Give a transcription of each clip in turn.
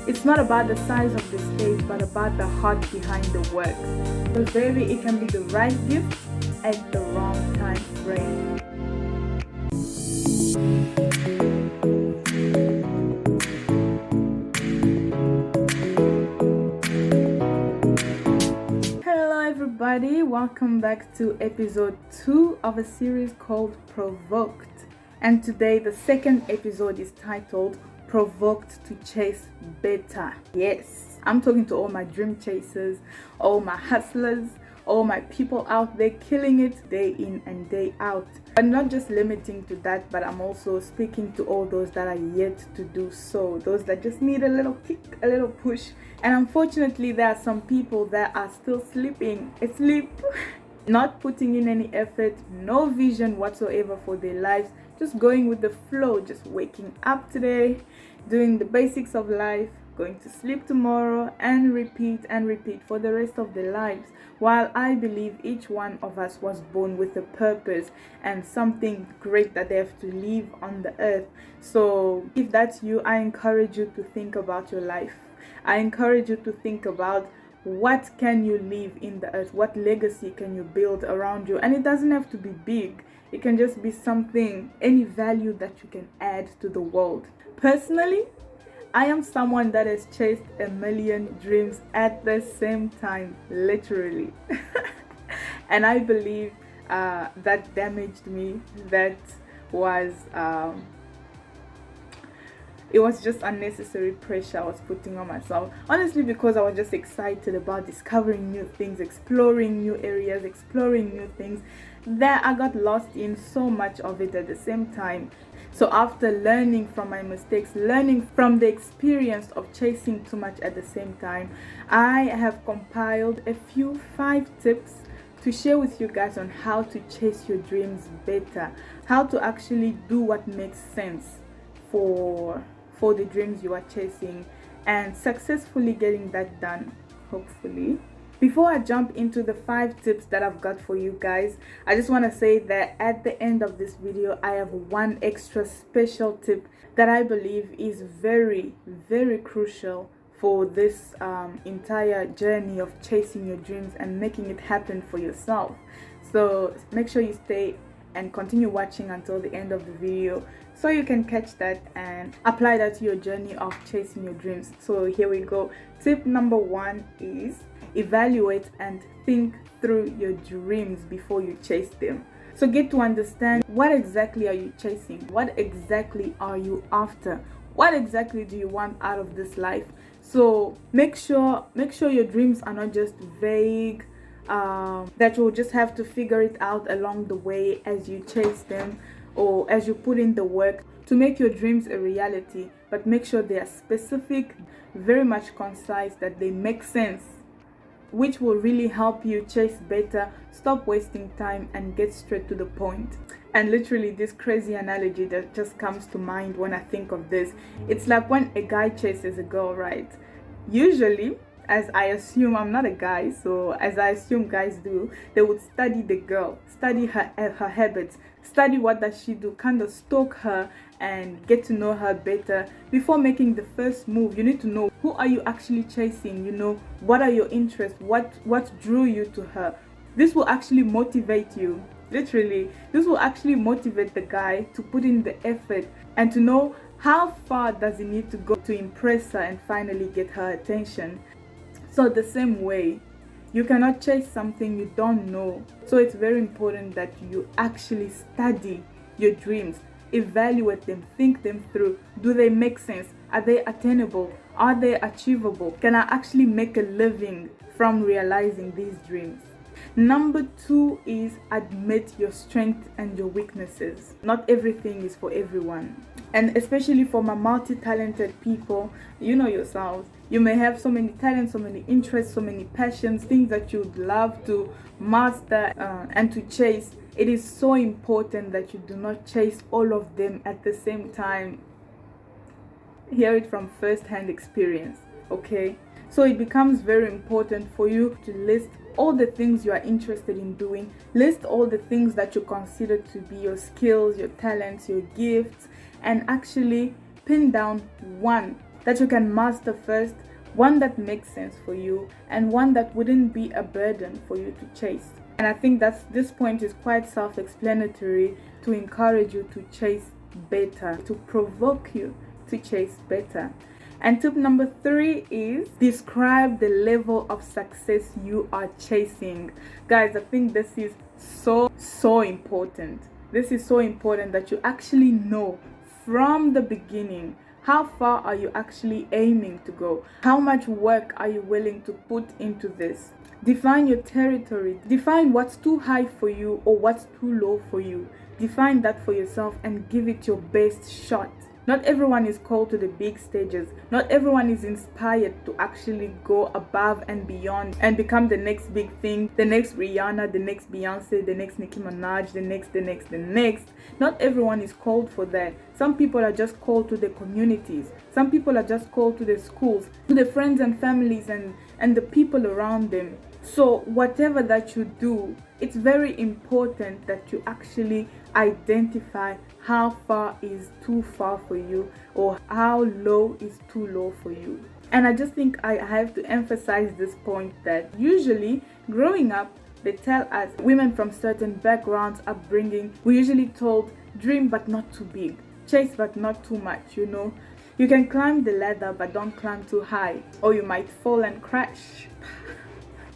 It's not about the size of the stage, but about the heart behind the work. Because baby, it can be the right gift at the wrong time frame. Hello everybody, welcome back to episode 2 of a series called Provoked. And today the second episode is titled Provoked to Chase Better. Yes, I'm talking to all my dream chasers, all my hustlers, all my people out there killing it day in and day out. But not just limiting to that, but I'm also speaking to all those that are yet to do so, those that just need a little kick, a little push. And unfortunately, there are some people that are still sleeping asleep, not putting in any effort, no vision whatsoever for their lives, just going with the flow, just waking up today, doing the basics of life, going to sleep tomorrow, and repeat for the rest of their lives. While I believe each one of us was born with a purpose and something great that they have to leave on the earth. So if that's you, I encourage you to think about your life. I encourage you to think about what can you leave in the earth, what legacy can you build around you. And it doesn't have to be big. It can just be something, any value that you can add to the world. Personally, I am someone that has chased a million dreams at the same time, literally. And I believe that damaged me. That was it was just unnecessary pressure I was putting on myself, honestly, because I was just excited about discovering new things, exploring new areas, exploring new things, that I got lost in so much of it at the same time. So after learning from my mistakes, learning from the experience of chasing too much at the same time, I have compiled a few 5 tips to share with you guys on how to chase your dreams better, how to actually do what makes sense for the dreams you are chasing, and successfully getting that done, hopefully. Before I jump into the 5 tips that I've got for you guys, I just want to say that at the end of this video, I have one extra special tip that I believe is very, very crucial for this entire journey of chasing your dreams and making it happen for yourself. So make sure you stay and continue watching until the end of the video so you can catch that and apply that to your journey of chasing your dreams. So here we go. Tip number 1 is evaluate and think through your dreams before you chase them. So get to understand, what exactly are you chasing? What exactly are you after? What exactly do you want out of this life? So make sure your dreams are not just vague, that you'll just have to figure it out along the way as you chase them or as you put in the work to make your dreams a reality. But make sure they are specific, very much concise, that they make sense, which will really help you chase better, stop wasting time, and get straight to the point. And literally, this crazy analogy that just comes to mind when I think of this, it's like when a guy chases a girl, right? Usually, as I assume, I'm not a guy, so as I assume guys do, they would study the girl, study her habits, study what does she do, kind of stalk her and get to know her better before making the first move. You need to know, who are you actually chasing? You know, what are your interests? What drew you to her? This will actually motivate you. Literally, this will actually motivate the guy to put in the effort and to know how far does he need to go to impress her and finally get her attention. So the same way, you cannot chase something you don't know. So it's very important that you actually study your dreams, evaluate them, think them through. Do they make sense? Are they attainable? Are they achievable? Can I actually make a living from realizing these dreams? Number 2 is admit your strengths and your weaknesses. Not everything is for everyone. And especially for my multi-talented people, you know yourselves, you may have so many talents, so many interests, so many passions, things that you'd love to master and to chase. It is so important that you do not chase all of them at the same time. Hear it from first-hand experience, okay? So it becomes very important for you to list all the things you are interested in doing. List all the things that you consider to be your skills, your talents, your gifts, and actually pin down one that you can master first, one that makes sense for you, and one that wouldn't be a burden for you to chase. And I think this point is quite self-explanatory to encourage you to chase better, to provoke you to chase better. And tip number 3 is describe the level of success you are chasing. Guys, I think this is so important. This is so important that you actually know from the beginning, how far are you actually aiming to go? How much work are you willing to put into this? Define your territory. Define what's too high for you or what's too low for you. Define that for yourself and give it your best shot. Not everyone is called to the big stages. Not everyone is inspired to actually go above and beyond and become the next big thing, the next Rihanna, the next Beyonce, the next Nicki Minaj, the next. Not everyone is called for that. Some people are just called to the communities. Some people are just called to the schools, to the friends and families and the people around them. So whatever that you do, it's very important that you actually identify how far is too far for you or how low is too low for you. And I just think I have to emphasize this point that usually growing up, they tell us, women from certain backgrounds, upbringing, we're usually told dream but not too big, chase but not too much, you know. You can climb the ladder but don't climb too high or you might fall and crash.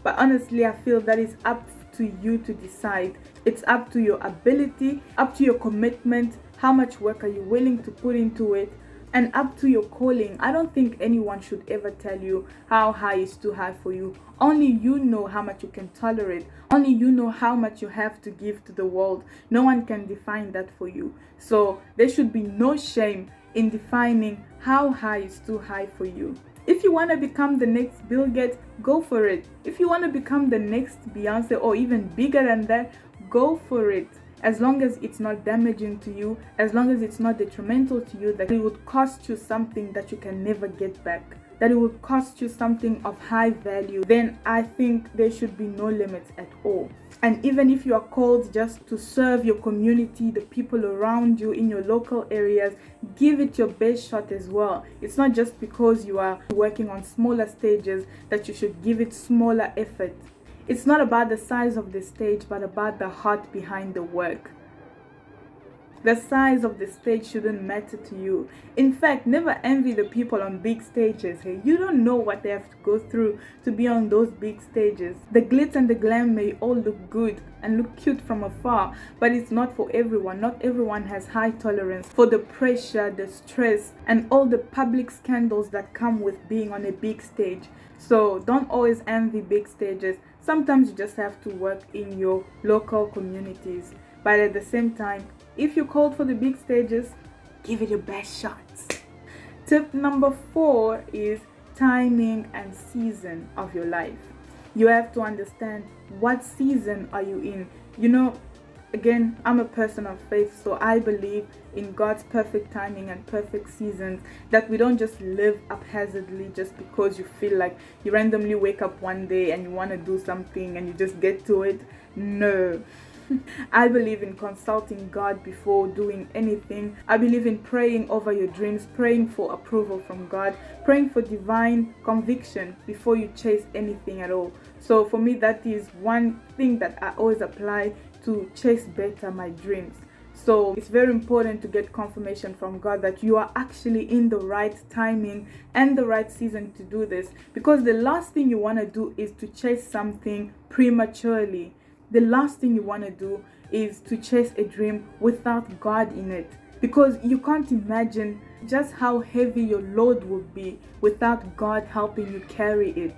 But honestly, I feel that is up to you to decide. It's up to your ability, up to your commitment, how much work are you willing to put into it, and up to your calling. I don't think anyone should ever tell you how high is too high for you. Only you know how much you can tolerate. Only you know how much you have to give to the world. No one can define that for you. So there should be no shame in defining how high is too high for you. If you want to become the next Bill Gates, go for it. If you want to become the next Beyonce or even bigger than that, go for it. As long as it's not damaging to you, as long as it's not detrimental to you, that it would cost you something that you can never get back, that it would cost you something of high value, then I think there should be no limits at all. And even if you are called just to serve your community, the people around you in your local areas, give it your best shot as well. It's not just because you are working on smaller stages that you should give it smaller effort. It's not about the size of the stage, but about the heart behind the work. The size of the stage shouldn't matter to you. In fact, never envy the people on big stages. Hey, you don't know what they have to go through to be on those big stages. The glitz and the glam may all look good and look cute from afar, but it's not for everyone. Not everyone has high tolerance for the pressure, the stress, and all the public scandals that come with being on a big stage. So don't always envy big stages. Sometimes you just have to work in your local communities. But at the same time, if you're called for the big stages, give it your best shots. Tip number 4 is timing and season of your life. You have to understand what season are you in. You know, again, I'm a person of faith, so I believe in God's perfect timing and perfect seasons, that we don't just live haphazardly just because you feel like you randomly wake up one day and you want to do something and you just get to it. No. I believe in consulting God before doing anything. I believe in praying over your dreams, praying for approval from God, praying for divine conviction before you chase anything at all. So for me, that is one thing that I always apply to chase better my dreams. So it's very important to get confirmation from God that you are actually in the right timing and the right season to do this, because the last thing you want to do is to chase something prematurely. The last thing you want to do is to chase a dream without God in it, because you can't imagine just how heavy your load would be without God helping you carry it.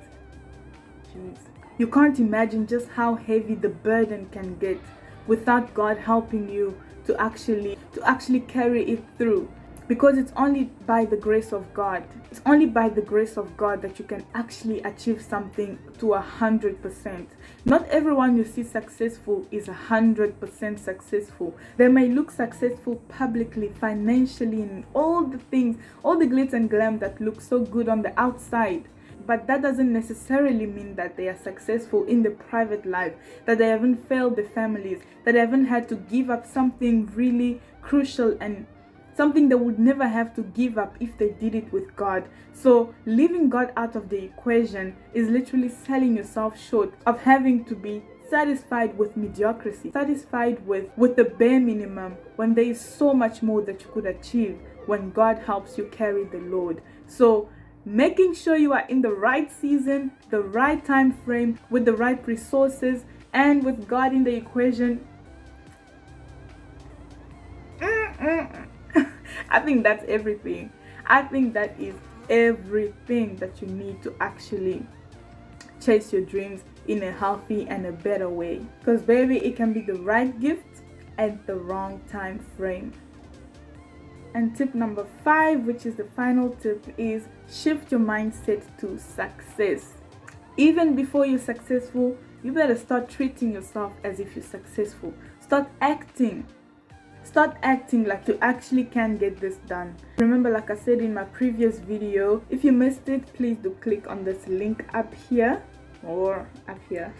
Jeez. You can't imagine just how heavy the burden can get without God helping you to actually carry it through. Because it's only by the grace of God. It's only by the grace of God that you can actually achieve something to 100%. Not everyone you see successful is 100% successful. They may look successful publicly, financially, and all the things, all the glitz and glam that look so good on the outside. But that doesn't necessarily mean that they are successful in the private life, that they haven't failed the families, that they haven't had to give up something really crucial and something they would never have to give up if they did it with God. So leaving God out of the equation is literally selling yourself short of having to be satisfied with mediocrity, satisfied with the bare minimum, when there is so much more that you could achieve when God helps you carry the load. So making sure you are in the right season, the right time frame, with the right resources, and with God in the equation, I think that's everything. I think that is everything that you need to actually chase your dreams in a healthy and a better way. Because baby, it can be the right gift at the wrong time frame. And tip number 5, which is the final tip, is shift your mindset to success. Even before you're successful, you better start treating yourself as if you're successful. Start acting like you actually can get this done. Remember, like I said in my previous video, if you missed it, please do click on this link up here or up here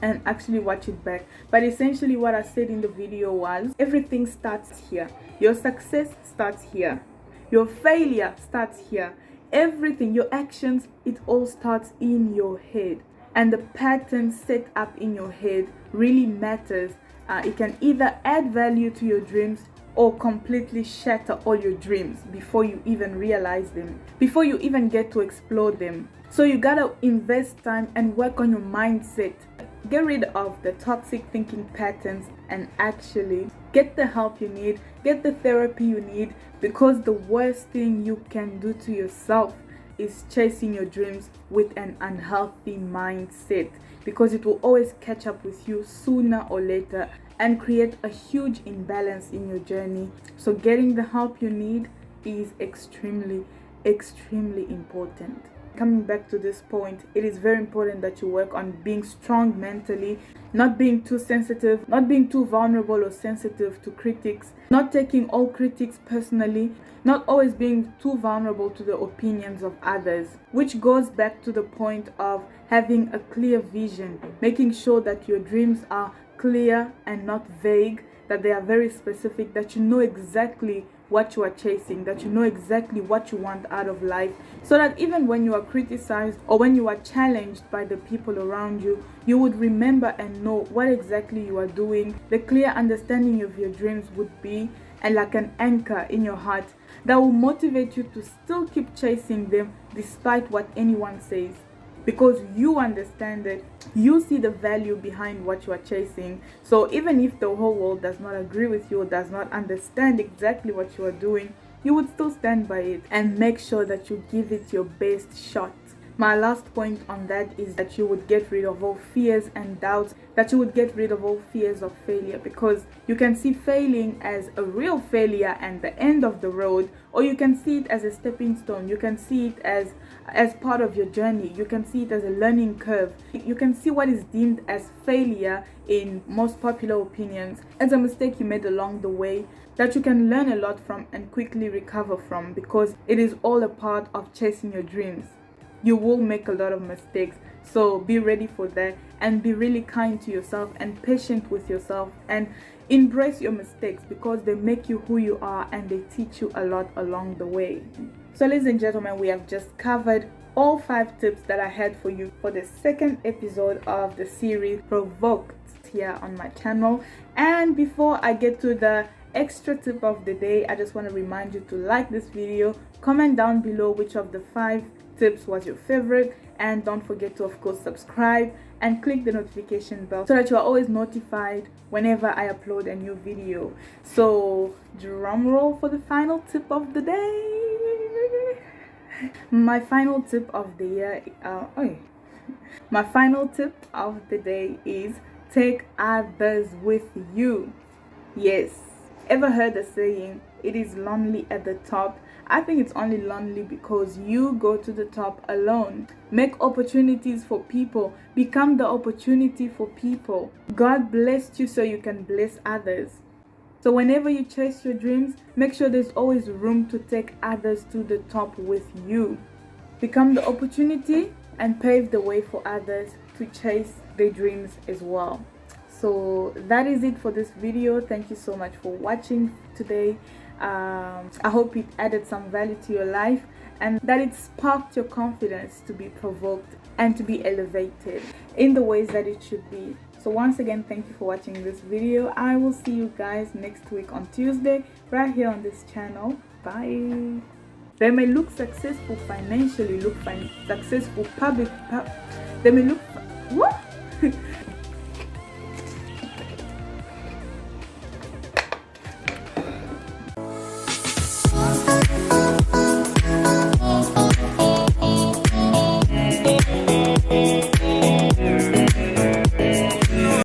and actually watch it back. But essentially what I said in the video was, everything starts here. Your success starts here. Your failure starts here. Everything, your actions, it all starts in your head. And the pattern set up in your head really matters. It can either add value to your dreams or completely shatter all your dreams before you even realize them, before you even get to explore them. So you gotta invest time and work on your mindset. Get rid of the toxic thinking patterns and actually get the help you need, get the therapy you need, because the worst thing you can do to yourself is chasing your dreams with an unhealthy mindset, because it will always catch up with you sooner or later and create a huge imbalance in your journey. So getting the help you need is extremely important. Coming back to this point, it is very important that you work on being strong mentally, not being too sensitive, not being too vulnerable or sensitive to critics, not taking all critics personally, not always being too vulnerable to the opinions of others, which goes back to the point of having a clear vision, making sure that your dreams are clear and not vague, that they are very specific, that you know exactly what you are chasing, that you know exactly what you want out of life, so that even when you are criticized or when you are challenged by the people around you, you would remember and know what exactly you are doing. The clear understanding of your dreams would be and like an anchor in your heart that will motivate you to still keep chasing them despite what anyone says, because you understand it, you see the value behind what you are chasing. So even if the whole world does not agree with you or does not understand exactly what you are doing, you would still stand by it and make sure that you give it your best shot. My last point on that is that you would get rid of all fears and doubts, that you would get rid of all fears of failure, because you can see failing as a real failure and the end of the road, or you can see it as a stepping stone. You can see it as part of your journey. You can see it as a learning curve. You can see what is deemed as failure in most popular opinions as a mistake you made along the way that you can learn a lot from and quickly recover from, because it is all a part of chasing your dreams. You will make a lot of mistakes, so be ready for that and be really kind to yourself and patient with yourself and embrace your mistakes, because they make you who you are and they teach you a lot along the way. So ladies and gentlemen, we have just covered all 5 tips that I had for you for the second episode of the series Provoked here on my channel. And before I get to the extra tip of the day, I just want to remind you to like this video, comment down below which of the 5 tips was your favorite, and don't forget to of course subscribe and click the notification bell so that you are always notified whenever I upload a new video. So drum roll for the final tip of the day. My final tip of the year my final tip of the day is take others with you. Yes, ever heard the saying, it is lonely at the top? I think it's only lonely because you go to the top alone. Make opportunities for people. Become the opportunity for people. God blessed you so you can bless others. So whenever you chase your dreams, make sure there's always room to take others to the top with you. Become the opportunity and pave the way for others to chase their dreams as well. So that is it for this video. Thank you so much for watching today. I hope it added some value to your life, and that it sparked your confidence to be provoked and to be elevated in the ways that it should be. So once again, thank you for watching this video. I will see you guys next week on Tuesday right here on this channel. Bye. They may look successful financially, successful they may look what